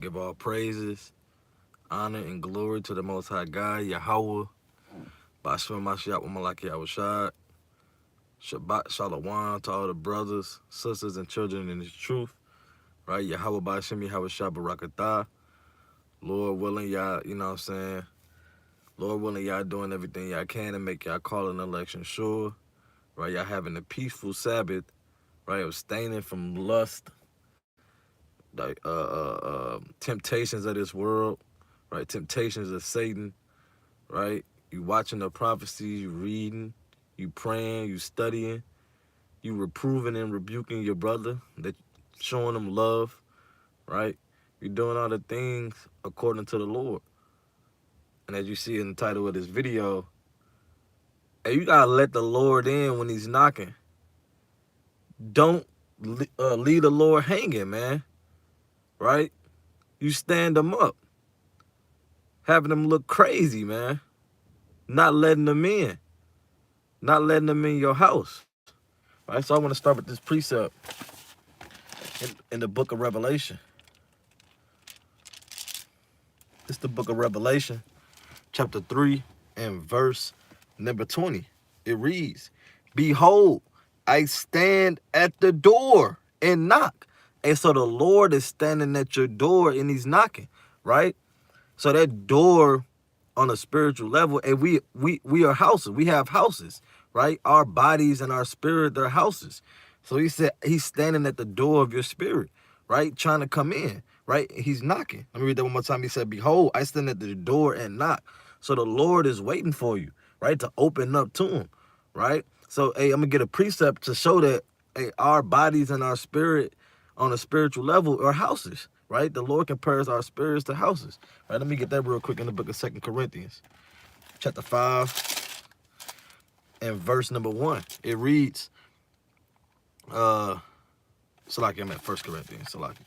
Give all praises, honor, and glory to the Most High God, Yahweh, Bashim Mashiach, Malaki Yahushad. Shabbat Shalom to all the brothers, sisters, and children in His truth. Right? Yahweh Bashim Yahushad Barakatah. Lord willing, y'all, you know what I'm saying? Lord willing, y'all doing everything y'all can to make y'all call an election sure. Right? Y'all having a peaceful Sabbath. Right? Abstaining from lust, like temptations of this world. Right? Temptations of Satan. Right? You watching the prophecies, you reading, you praying, you studying, you reproving and rebuking your brother, that showing him love, right? You're doing all the things according to the Lord. And as you see in the title of this video, hey, you gotta let the Lord in when He's knocking. Don't leave the Lord hanging, man. Right? You stand Him up, having Him look crazy, man. Not letting Him in, not letting Him in your house. Right? So I want to start with this precept in the book of Revelation. It's the book of Revelation, chapter 3 and verse number 20. It reads, "Behold, I stand at the door and knock." And so the Lord is standing at your door and He's knocking, right? So that door on a spiritual level, and we are houses. We have houses, right? Our bodies and our spirit, they're houses. So He said He's standing at the door of your spirit, right? Trying to come in, right? He's knocking. Let me read that one more time. He said, "Behold, I stand at the door and knock." So the Lord is waiting for you, right? To open up to Him, right? So, hey, I'm gonna get a precept to show that, hey, our bodies and our spirit on a spiritual level are houses, right? The Lord compares our spirits to houses, right? Let me get that real quick in the book of 2 Corinthians, chapter 5 and verse number 1. It reads, Salaki, I'm at 1 Corinthians, Salaki.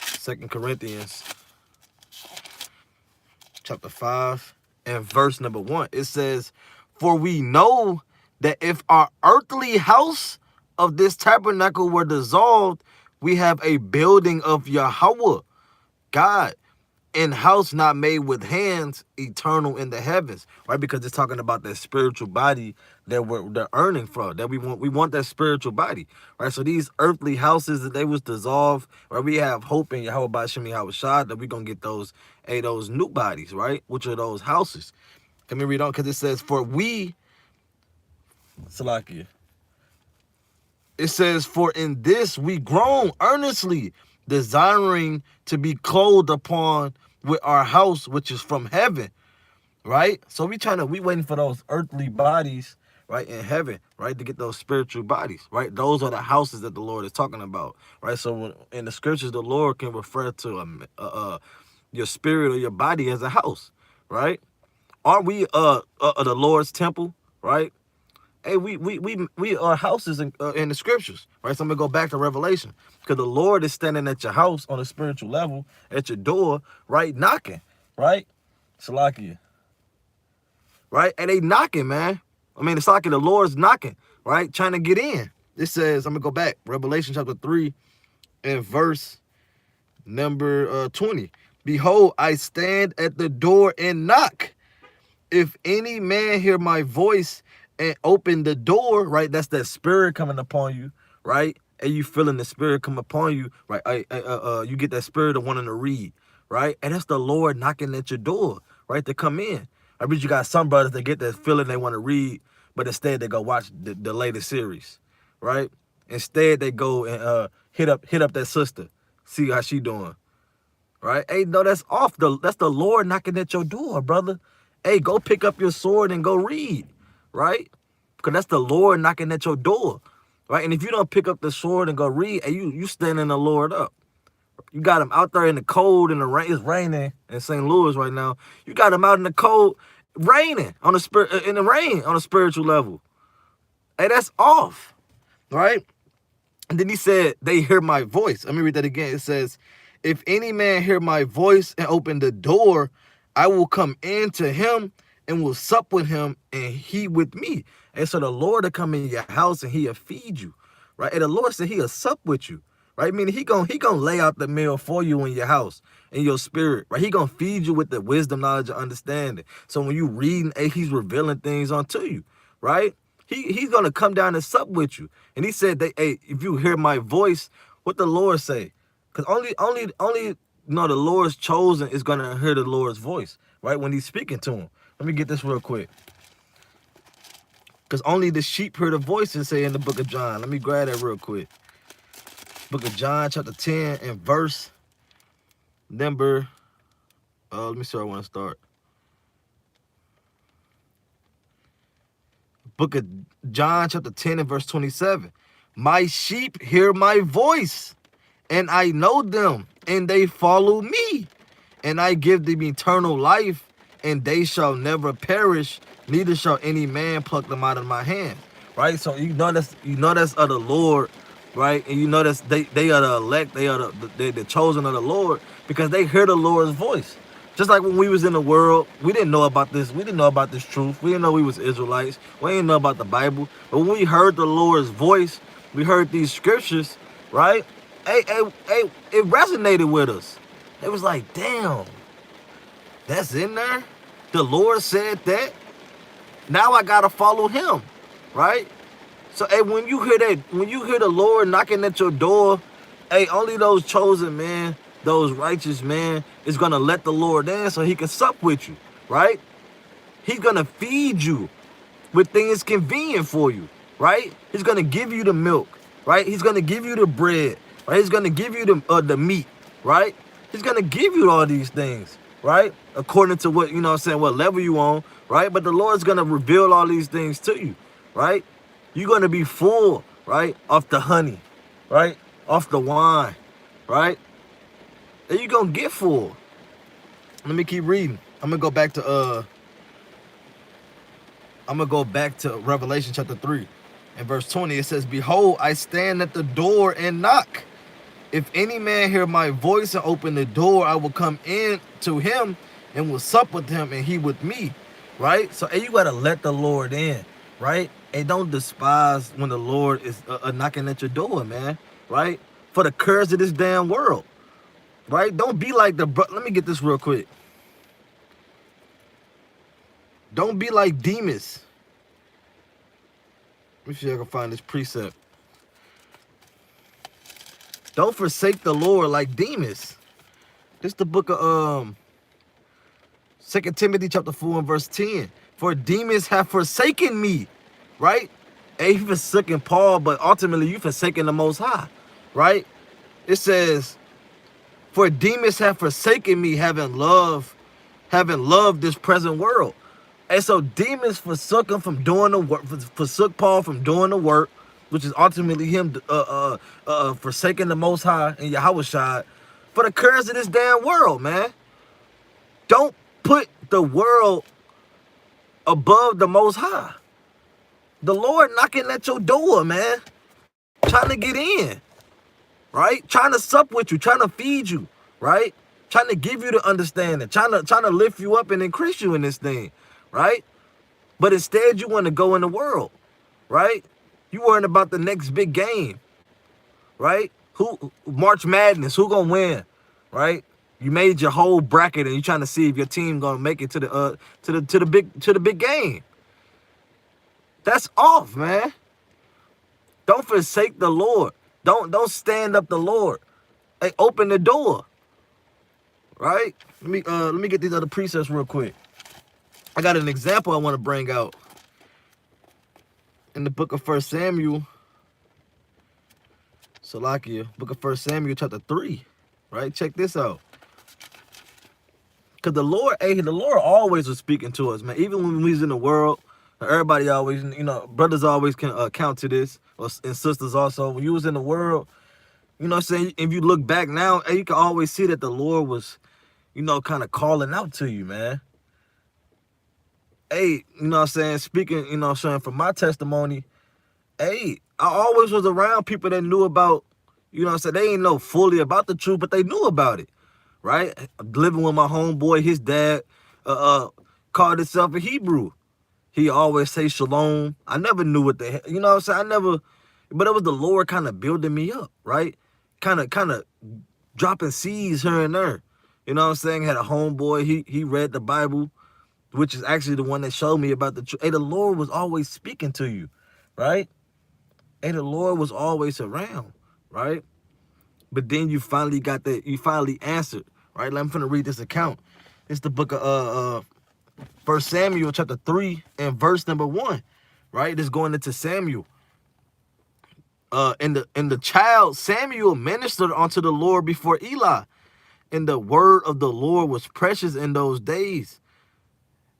2 Corinthians, chapter 5 and verse number 1. It says, "For we know that if our earthly house of this tabernacle were dissolved, we have a building of Yahweh, God, in house not made with hands, eternal in the heavens," right? Because it's talking about that spiritual body that they're earning from, that we want. We want that spiritual body, right? So these earthly houses that they was dissolved, right? We have hope in Yahweh Bashim Yahushua that we gonna get those new bodies, right? Which are those houses. Let me read on, because it says, "For we," Salakia, it says, "For in this we groan earnestly, desiring to be clothed upon with our house which is from heaven," right? So we waiting for those earthly bodies, right, in heaven, right, to get those spiritual bodies, right? Those are the houses that the Lord is talking about, right? So in the scriptures, the Lord can refer to your spirit or your body as a house, right? Aren't we the Lord's temple, right? Hey, we are houses in the scriptures, right? So I'm gonna go back to Revelation, because the Lord is standing at your house on a spiritual level, at your door, right, knocking, right? Salakia, right? And they knocking, man. I mean, it's like the Lord's knocking, right? Trying to get in. It says, I'm gonna go back, Revelation chapter 3 and verse number 20. "Behold, I stand at the door and knock. If any man hear my voice and open the door," right? That's that spirit coming upon you, right? And you feeling the spirit come upon you, right? You get that spirit of wanting to read, right? And that's the Lord knocking at your door, right? To come in. I bet you got some brothers that get that feeling they want to read, but instead they go watch the latest series, right? Instead they go and hit up that sister, see how she doing, right? Hey, no, that's off. That's the Lord knocking at your door, brother. Hey, go pick up your sword and go read, right? Because that's the Lord knocking at your door, right? And if you don't pick up the sword and go read, hey, you standing the Lord up. You got him out there in the cold and the rain. It's raining in St. Louis right now. You got him out in the cold, raining on the spirit in the rain on a spiritual level. Hey, that's off, right? And then he said, "They hear my voice." Let me read that again. It says, "If any man hear my voice and open the door, I will come into him and will sup with him and he with me." And so the Lord will come in your house and He'll feed you, right? And the Lord said He'll sup with you, right? Meaning he gonna lay out the meal for you in your house, in your spirit, right? He gonna feed you with the wisdom, knowledge, and understanding. So when you reading, he's revealing things unto you, right? He's gonna come down and sup with you. And he said that, hey, if you hear my voice, what the Lord say? Because only the Lord's chosen is gonna hear the Lord's voice, right? When he's speaking to him. Let me get this real quick. Because only the sheep hear the voice, and say in the book of John. Let me grab that real quick. Book of John, chapter 10, and verse number, let me see where I want to start. Book of John, chapter 10, and verse 27. My sheep hear my voice, and I know them, and they follow me. And I give them eternal life, and they shall never perish, neither shall any man pluck them out of my hand. Right? So you know that's of the Lord, right? And you know that's they are the elect, they are the chosen of the Lord, because they hear the Lord's voice. Just like when we was in the world, we didn't know about this. We didn't know about this truth. We didn't know we was Israelites. We didn't know about the Bible. But when we heard the Lord's voice, we heard these scriptures, right? It resonated with us. It was like, damn, that's in there. The Lord said that. Now I gotta follow him, right? So, hey, when you hear that, when you hear the Lord knocking at your door, hey, only those chosen, man, those righteous, man, is gonna let the Lord in so he can sup with you, right? He's gonna feed you with things convenient for you, right? He's gonna give you the milk, right? He's gonna give you the bread, right? He's gonna give you the meat, right? He's gonna give you all these things, right? According to what, what level you on, right? But the Lord's gonna reveal all these things to you, right? You're gonna be full, right? Off the honey, right? Off the wine, right? And you're gonna get full. Let me keep reading. I'm gonna go back to Revelation chapter 3 and verse 20. It says, behold, I stand at the door and knock. If any man hear my voice and open the door, I will come in to him and will sup with him and he with me, right? So, hey, you gotta let the Lord in, right? And don't despise when the Lord is knocking at your door, man, right? For the cares of this damn world, right? Don't be like let me get this real quick. Don't be like Demas. Let me see if I can find this precept. Don't forsake the Lord like Demas. This is the book of 2 Timothy chapter 4 and verse 10. For Demas have forsaken me, right? And he forsaken Paul, but ultimately you forsaken the Most High, right? It says, for Demas have forsaken me, having loved this present world. And so Demas forsook him from doing the work, forsook Paul from doing the work, which is ultimately him forsaking the Most High and Yahushua for the cares of this damn world, man. Don't put the world above the Most High. The Lord knocking at your door, man, trying to get in, right? Trying to sup with you, trying to feed you, right? Trying to give you the understanding, trying to lift you up and increase you in this thing, right? But instead you want to go in the world, right? You worrying about the next big game, right? Who March Madness? Who gonna win, right? You made your whole bracket and you trying to see if your team gonna make it to the big game. That's off, man. Don't forsake the Lord. Don't stand up the Lord. Hey, open the door, right? Let me get these other precepts real quick. I got an example I want to bring out in the book of 1 Samuel. Salakia, book of 1 Samuel chapter 3, right? Check this out. Because the Lord always was speaking to us, man. Even when we was in the world, everybody always, brothers always can account to this, and sisters also. When you was in the world, you know what I'm saying? If you look back now, you can always see that the Lord was, kind of calling out to you, man. Hey, you know what I'm saying? Speaking, saying from my testimony, hey, I always was around people that knew about, they ain't know fully about the truth, but they knew about it, right? Living with my homeboy, his dad called himself a Hebrew. He always say shalom. I never knew what the hell, but it was the Lord kind of building me up, right? kind of dropping seeds here and there. You know what I'm saying? Had a homeboy, he read the Bible, which is actually the one that showed me about the truth. Hey, the Lord was always speaking to you, right? Hey, the Lord was always around, right? But then you finally got that, you finally answered, right? I'm finna read this account. It's the book of 1 Samuel chapter 3 and verse number 1, right? It's going into Samuel. And the child Samuel ministered unto the Lord before Eli, and the word of the Lord was precious in those days.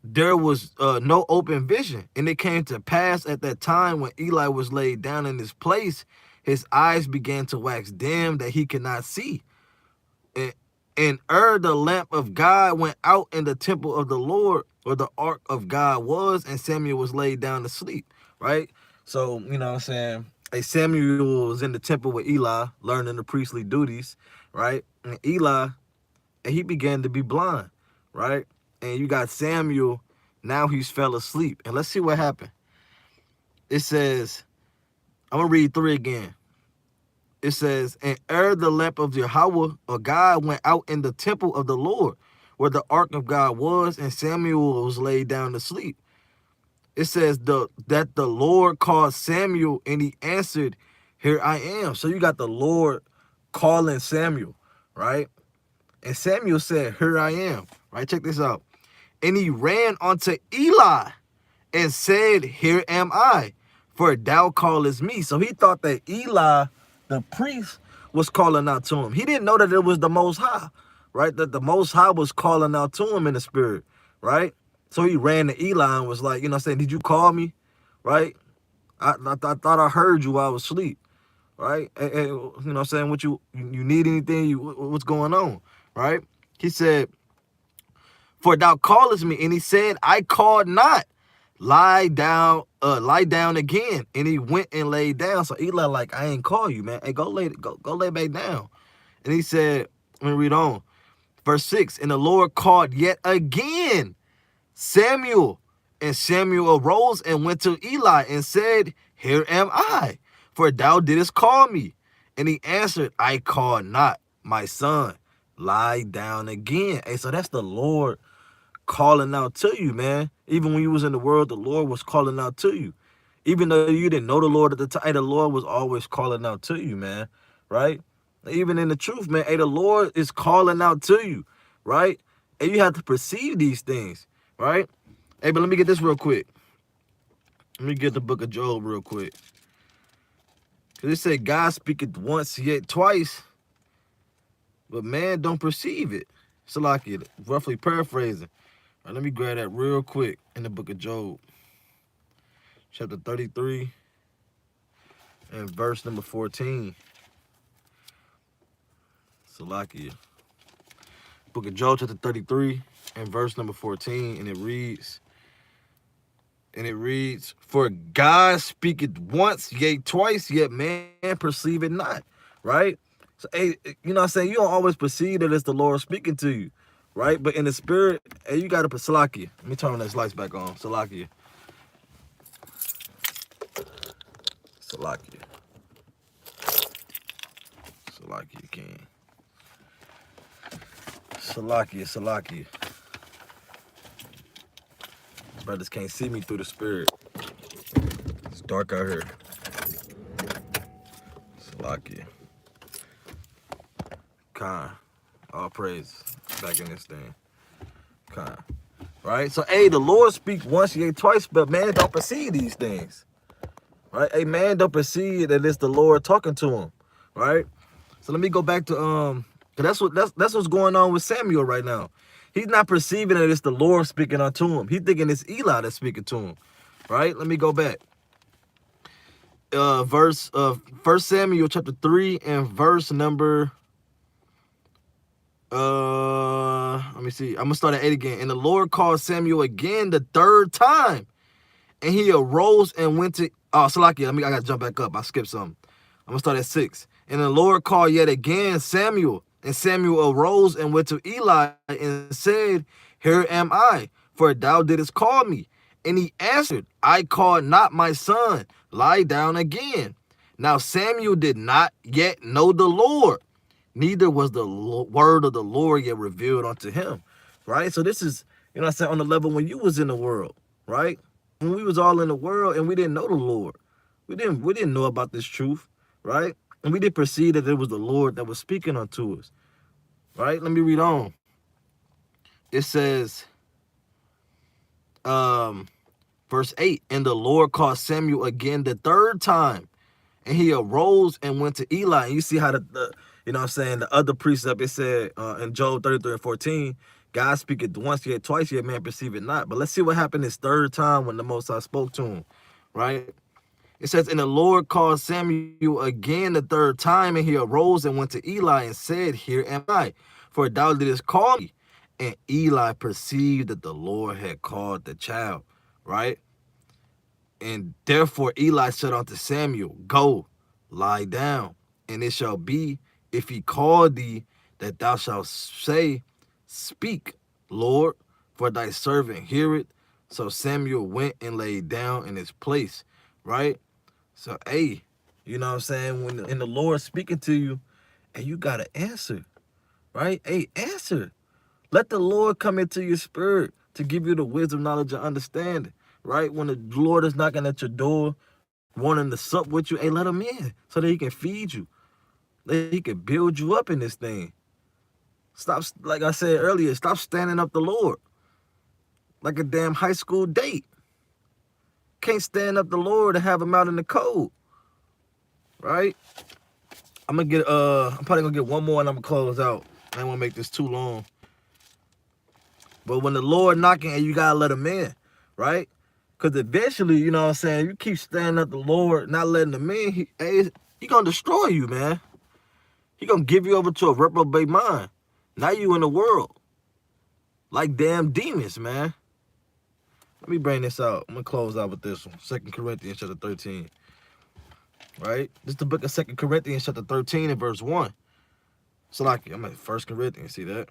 There was no open vision, and it came to pass at that time when Eli was laid down in his place, his eyes began to wax dim that he could not see. And the lamp of God went out in the temple of the Lord, where the ark of God was, and Samuel was laid down to sleep, right? So, you know what I'm saying? Hey, Samuel was in the temple with Eli, learning the priestly duties, right? And Eli, and he began to be blind, right? And you got Samuel, now he's fell asleep. And let's see what happened. It says, I'm going to read 3 again. It says, and the lamp of Yahweh, or God, went out in the temple of the Lord, where the ark of God was, and Samuel was laid down to sleep. It says that the Lord called Samuel, and he answered, here I am. So you got the Lord calling Samuel, right? And Samuel said, here I am, right? Check this out. And he ran unto Eli and said, here am I, for thou callest me. So he thought that Eli, the priest, was calling out to him. He didn't know that it was the Most High, right? That the Most High was calling out to him in the spirit, right? So he ran to Eli and was like, you know what I'm saying, did you call me, right? I thought I heard you while I was asleep, right? And, you know what I'm saying, what you need anything, what's going on, right? He said, for thou callest me, and he said, I called not. Lie down again. And he went and laid down. So Eli like, I ain't call you, man. Hey, go lay back down. And he said, let me read on. Verse 6, and the Lord called yet again Samuel. And Samuel arose and went to Eli and said, here am I, for thou didst call me. And he answered, I called not, my son. Lie down again. Hey, so that's the Lord calling out to you, man. Even when you was in the world, the Lord was calling out to you. Even though you didn't know the Lord at the time, the Lord was always calling out to you, man, right? Even in the truth, man, hey, the Lord is calling out to you, right? And you have to perceive these things, right? Hey, but let me get this real quick. Let me get the book of Job real quick. Because it said, God speaketh once, yet twice, but man don't perceive it. So like it, roughly paraphrasing. All right, let me grab that real quick in the book of Job, chapter 33 and verse number 14. Salakia. Book of Job, chapter 33 and verse number 14, and it reads, for God speaketh once, yea, twice, yet man perceive it not, right? So, hey, you know what I'm saying? You don't always perceive that it's the Lord speaking to you, right? But in the spirit, hey, you got to put Salakia. Let me turn those lights back on. Salakia. Salakia. Salakia, King. Salakia. Brothers can't see me through the spirit. It's dark out here. Salakia. Khan. All praise. Back in this thing. Khan. Right? So, hey, the Lord speak once, yea, twice, but man don't perceive these things. Right? Hey, man don't perceive that it's the Lord talking to him. Right? So let me go back to cause that's what's going on with Samuel right now. He's not perceiving that it's the Lord speaking unto him. He's thinking it's Eli that's speaking to him. Right? Let me go back. Verse 1 Samuel chapter 3 and verse number let me see. I'm gonna start at 8 again. And the Lord called Samuel again the 3rd time, and he arose and went to Salakia. I gotta jump back up. I skipped something. I'm gonna start at 6. And the Lord called yet again Samuel, and Samuel arose and went to Eli and said, here am I, for thou didst call me. And he answered, I called not, my son. Lie down again. Now Samuel did not yet know the Lord, neither was the word of the Lord yet revealed unto him. Right? So this is, you know what I'm saying, on the level when you was in the world, right? When we was all in the world and we didn't know the Lord. We didn't know about this truth, right? And we didn't perceive that it was the Lord that was speaking unto us. Right? Let me read on. It says, verse 8, and the Lord called Samuel again the third time, and he arose and went to Eli. And you see how the you know what I'm saying, the other precept, it said in Job 33:14, God speaketh once, yet twice, yet man perceive it not. But let's see what happened this third time when the Most High spoke to him, right? It says, and the Lord called Samuel again the third time, and he arose and went to Eli and said, here am I, for thou didst call me. And Eli perceived that the Lord had called the child, right? And therefore Eli said unto Samuel, go, lie down, and it shall be, if he call thee, that thou shalt say, speak, Lord, for thy servant heareth. So Samuel went and lay down in his place, right? So, hey, you know what I'm saying? When the Lord speaking to you, and you got to answer, right? Hey, answer. Let the Lord come into your spirit to give you the wisdom, knowledge, and understanding, right? When the Lord is knocking at your door, wanting to sup with you, hey, let him in so that he can feed you, that he can build you up in this thing. Stop, like I said earlier, stop standing up the Lord like a damn high school date. Can't stand up the Lord and have him out in the cold, right? I'm probably gonna get one more and I'm gonna close out. I don't wanna make this too long. But when the Lord knocking, and you gotta let him in, right? Because eventually, you know what I'm saying, you keep standing up the Lord, not letting him in, he gonna destroy you, man. He gonna give you over to a reprobate mind. Now you in the world. Like damn demons, man. Let me bring this out. I'm gonna close out with this one. 2 Corinthians chapter 13. Right? This is the book of 2 Corinthians chapter 13 and verse 1. So like, I'm at 1 Corinthians, see that?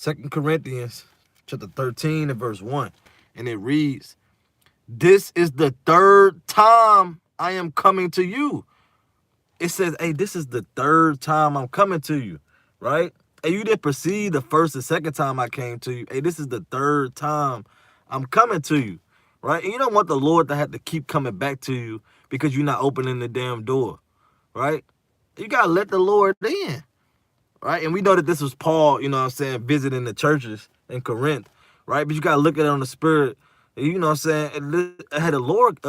2 Corinthians chapter 13 and verse 1. And it reads, this is the third time I am coming to you. It says, hey, this is the third time I'm coming to you, right? And you didn't perceive the first and second time I came to you. Hey, this is the third time I'm coming to you, right? And you don't want the Lord to have to keep coming back to you because you're not opening the damn door, right? You got to let the Lord in, right? And we know that this was Paul, you know what I'm saying, visiting the churches in Corinth, right? But you got to look at it on the spirit, you know what I'm saying? How the Lord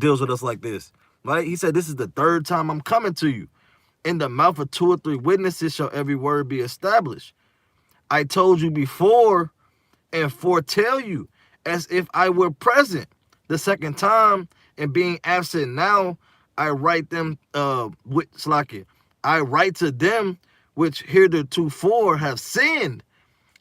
deals with us like this, right? He said, this is the third time I'm coming to you. In the mouth of 2 or 3 witnesses shall every word be established. I told you before and foretell you as if I were present the second time, and being absent now, I write them with Slakia. I write to them which heretofore have sinned,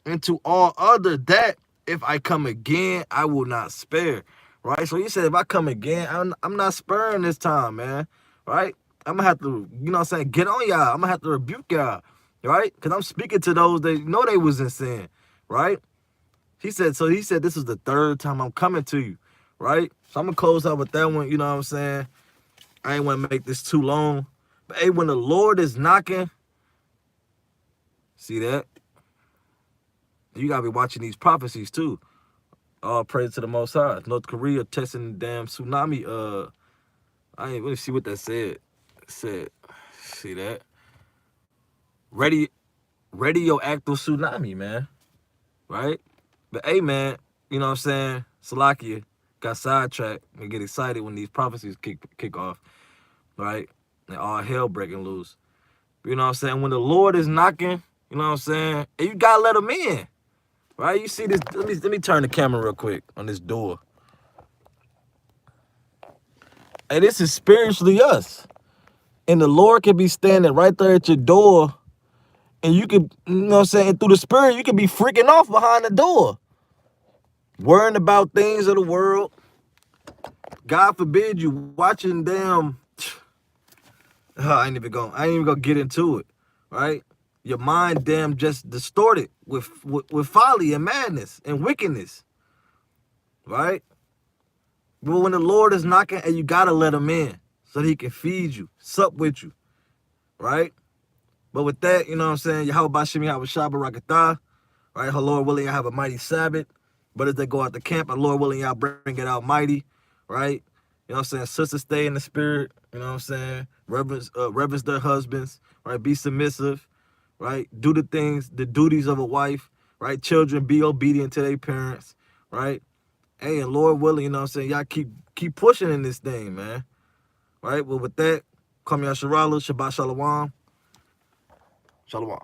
and to all other that if I come again, I will not spare. Right? So he said, if I come again, I'm not sparing this time, man. Right? I'm gonna have to, you know what I'm saying, get on y'all. I'm gonna have to rebuke y'all, right? Because I'm speaking to those that know they was in sin, right? He said, this is the third time I'm coming to you, right? So I'm gonna close out with that one, you know what I'm saying? I ain't wanna make this too long. But hey, when the Lord is knocking, see that? You gotta be watching these prophecies too. All praise to the Most High. North Korea testing the damn tsunami. I ain't really see what that said. Said, see that? Radioactive tsunami, man. Right? But hey, man, you know what I'm saying? Salakia got sidetracked and get excited when these prophecies kick off, right? And all hell breaking loose. You know what I'm saying? When the Lord is knocking, you know what I'm saying? And you gotta let him in, right? You see this? Let me turn the camera real quick on this door. Hey, this is spiritually us. And the Lord can be standing right there at your door, and you can, you know what I'm saying, through the spirit, you can be freaking off behind the door, worrying about things of the world. God forbid you watching damn, I ain't even gonna get into it, right? Your mind damn just distorted with folly and madness and wickedness, right? But when the Lord is knocking, and you gotta let him in. so that he can feed you, sup with you, right? But with that, you know what I'm saying? Yahweh Bashim Yahweh Shabbat Rakatah, right? Her Lord willing, I have a mighty Sabbath. But as they go out the camp, and Lord willing, y'all bring it out mighty, right? You know what I'm saying? Sisters, stay in the spirit, you know what I'm saying? Reverence their husbands, right? Be submissive, right? Do the things, the duties of a wife, right? Children, be obedient to their parents, right? Hey, and Lord willing, you know what I'm saying? Y'all keep pushing in this thing, man. Right? Well, with that, Kwame Yasharala, Shabbat Shalom. Shalom.